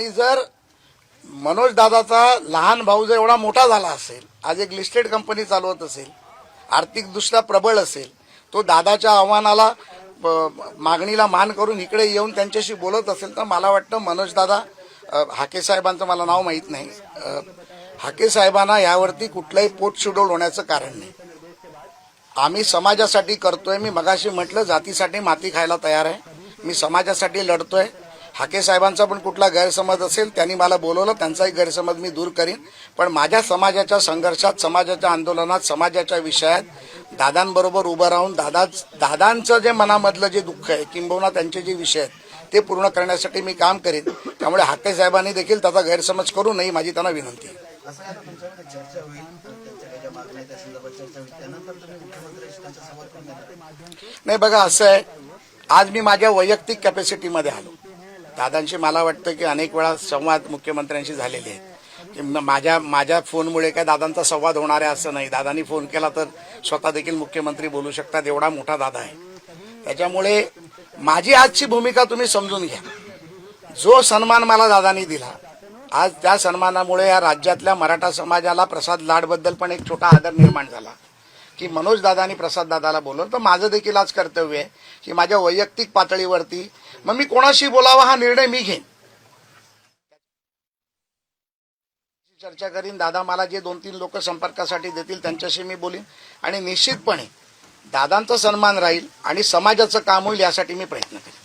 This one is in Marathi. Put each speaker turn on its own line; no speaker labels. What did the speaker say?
जर मनोज दादाचा लहान भाऊ जर एवढा मोठा झाला असेल, आज एक लिस्टेड कंपनी चालवत असेल, आर्थिकदृष्ट्या प्रबळ असेल, तो दादाच्या आव्हानाला मागणीला मान करून इकडे येऊन त्यांच्याशी बोलत असेल, तर मला वाटतं मनोज दादा हाके साहेबांचं मला नाव माहीत नाही, हाके साहेबांना यावरती कुठलंही पोटशुडोल होण्याचं कारण नाही. आम्ही समाजासाठी करतोय. मी मगाशी म्हटलं जातीसाठी माती खायला तयार आहे. मी समाजासाठी लढतोय. हाके साहेबांचा पण कुठला गैरसमज असेल त्यांनी मला बोलवलं, त्यांचाही गैरसमज मी दूर करीन. पण माझ्या समाजाच्या संघर्षात, समाजाच्या आंदोलनात, समाजाच्या विषयात दादांबरोबर उभं राहून दादांचं जे मनामधलं जे दुःख आहे किंबहुना त्यांचे जे विषय आहेत ते पूर्ण करण्यासाठी मी काम करीन. त्यामुळे हाके साहेबांनी देखील त्याचा गैरसमज करू नये माझी त्यांना विनंती आहे. नाही बघा, असं आहे, आज मी माझ्या वैयक्तिक कॅपॅसिटीमध्ये आलो. दादांशी मला वाटतं की अनेक वेळा संवाद मुख्यमंत्र्यांशी झालेले आहेत की माझ्या फोनमुळे काय दादांचा संवाद होणार आहे असं नाही. दादांनी फोन केला तर स्वतः देखील मुख्यमंत्री बोलू शकतात, एवढा मोठा दादा आहे. त्याच्यामुळे माझी आजची भूमिका तुम्ही समजून घ्या. जो सन्मान मला दादांनी दिला, आज त्या सन्मानामुळे या राज्यातल्या मराठा समाजाला प्रसाद लाडबद्दल पण एक छोटा आदर निर्माण झाला की मनोज दादांनी प्रसाद दादाला बोलवलं. तर माझं देखील आज कर्तव्य आहे की माझ्या वैयक्तिक पातळीवरती मग मी कोणाशी बोलावा हा निर्णय मी घेईन. चर्चा करीन. दादा मला जे 2-3 लोक संपर्कासाठी देतील त्यांच्याशी मी बोलीन आणि निश्चितपणे दादांचा सन्मान राहील आणि समाजाचं काम होईल यासाठी मी प्रयत्न करेन.